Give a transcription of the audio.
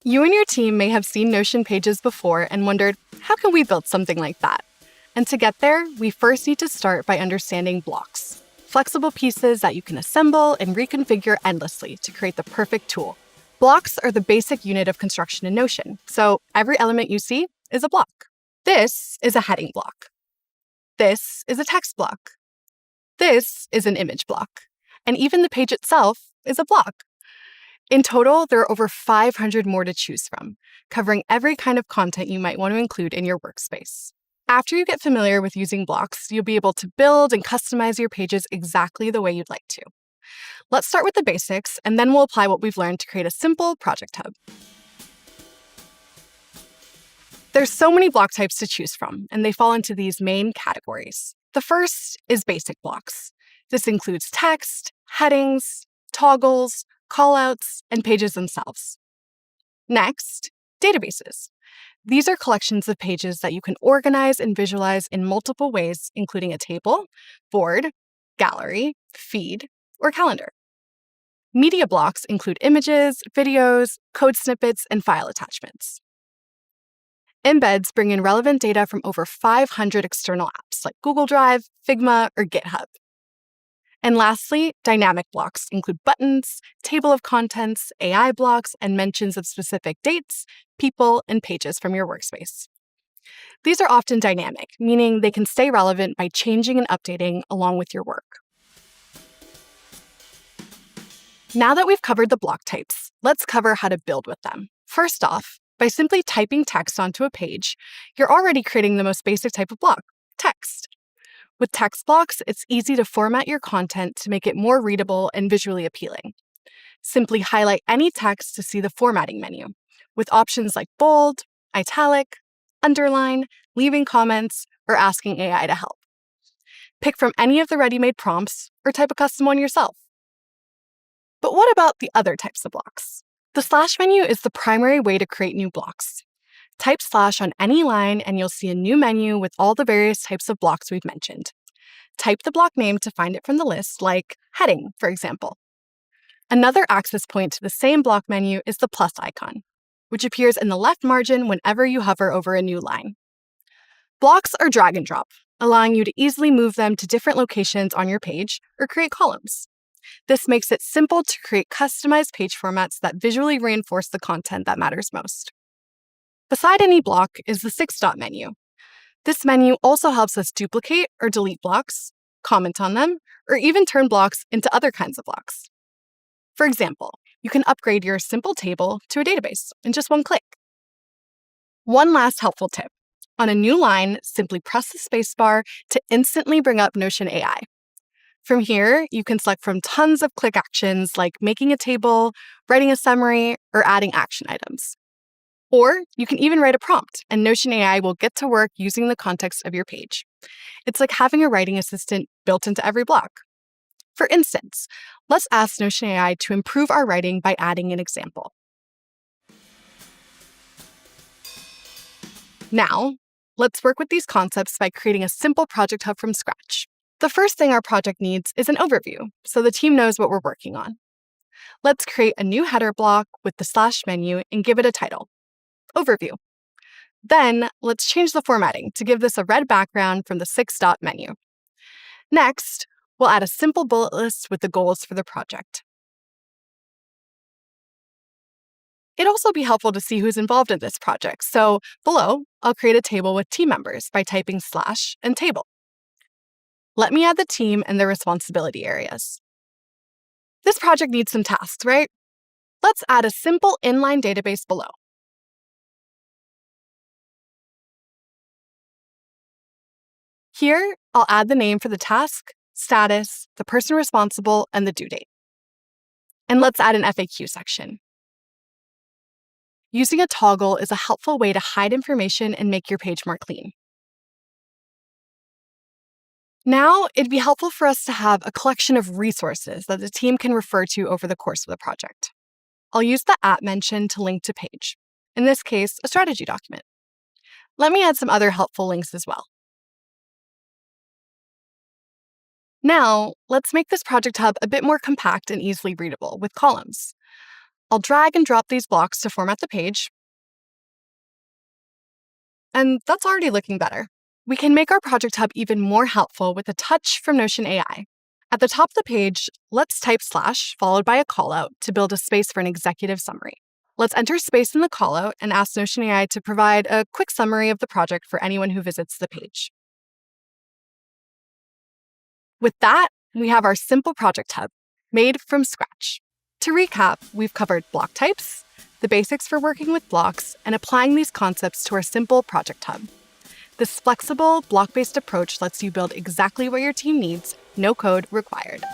You and your team may have seen Notion pages before and wondered, how can we build something like that? And to get there, we first need to start by understanding blocks, flexible pieces that you can assemble and reconfigure endlessly to create the perfect tool. Blocks are the basic unit of construction in Notion, so every element you see is a block. This is a heading block. This is a text block. This is an image block. And even the page itself is a block. In total, there are over 500 more to choose from, covering every kind of content you might want to include in your workspace. After you get familiar with using blocks, you'll be able to build and customize your pages exactly the way you'd like to. Let's start with the basics, and then we'll apply what we've learned to create a simple project hub. There's so many block types to choose from, and they fall into these main categories. The first is basic blocks. This includes text, headings, toggles, callouts, and pages themselves. Next, databases. These are collections of pages that you can organize and visualize in multiple ways, including a table, board, gallery, feed, or calendar. Media blocks include images, videos, code snippets, and file attachments. Embeds bring in relevant data from over 500 external apps like Google Drive, Figma, or GitHub. And lastly, dynamic blocks include buttons, table of contents, AI blocks, and mentions of specific dates, people, and pages from your workspace. These are often dynamic, meaning they can stay relevant by changing and updating along with your work. Now that we've covered the block types, let's cover how to build with them. First off, by simply typing text onto a page, you're already creating the most basic type of block, text. With text blocks, it's easy to format your content to make it more readable and visually appealing. Simply highlight any text to see the formatting menu, with options like bold, italic, underline, leaving comments, or asking AI to help. Pick from any of the ready-made prompts or type a custom one yourself. But what about the other types of blocks? The slash menu is the primary way to create new blocks. Type slash on any line and you'll see a new menu with all the various types of blocks we've mentioned. Type the block name to find it from the list, like heading, for example. Another access point to the same block menu is the plus icon, which appears in the left margin whenever you hover over a new line. Blocks are drag and drop, allowing you to easily move them to different locations on your page or create columns. This makes it simple to create customized page formats that visually reinforce the content that matters most. Beside any block is the 6-dot menu. This menu also helps us duplicate or delete blocks, comment on them, or even turn blocks into other kinds of blocks. For example, you can upgrade your simple table to a database in just one click. One last helpful tip. On a new line, simply press the spacebar to instantly bring up Notion AI. From here, you can select from tons of click actions like making a table, writing a summary, or adding action items. Or you can even write a prompt, and Notion AI will get to work using the context of your page. It's like having a writing assistant built into every block. For instance, let's ask Notion AI to improve our writing by adding an example. Now, let's work with these concepts by creating a simple project hub from scratch. The first thing our project needs is an overview, so the team knows what we're working on. Let's create a new header block with the slash menu and give it a title. Overview. Then, let's change the formatting to give this a red background from the 6-dot menu. Next, we'll add a simple bullet list with the goals for the project. It'd also be helpful to see who's involved in this project, so below, I'll create a table with team members by typing slash and table. Let me add the team and their responsibility areas. This project needs some tasks, right? Let's add a simple inline database below. Here, I'll add the name for the task, status, the person responsible, and the due date. And let's add an FAQ section. Using a toggle is a helpful way to hide information and make your page more clean. Now, it'd be helpful for us to have a collection of resources that the team can refer to over the course of the project. I'll use the app mentioned to link to page, in this case, a strategy document. Let me add some other helpful links as well. Now, let's make this project hub a bit more compact and easily readable with columns. I'll drag and drop these blocks to format the page. And that's already looking better. We can make our project hub even more helpful with a touch from Notion AI. At the top of the page, let's type / followed by a callout to build a space for an executive summary. Let's enter space in the callout and ask Notion AI to provide a quick summary of the project for anyone who visits the page. With that, we have our simple project hub, made from scratch. To recap, we've covered block types, the basics for working with blocks, and applying these concepts to our simple project hub. This flexible, block-based approach lets you build exactly what your team needs, no code required.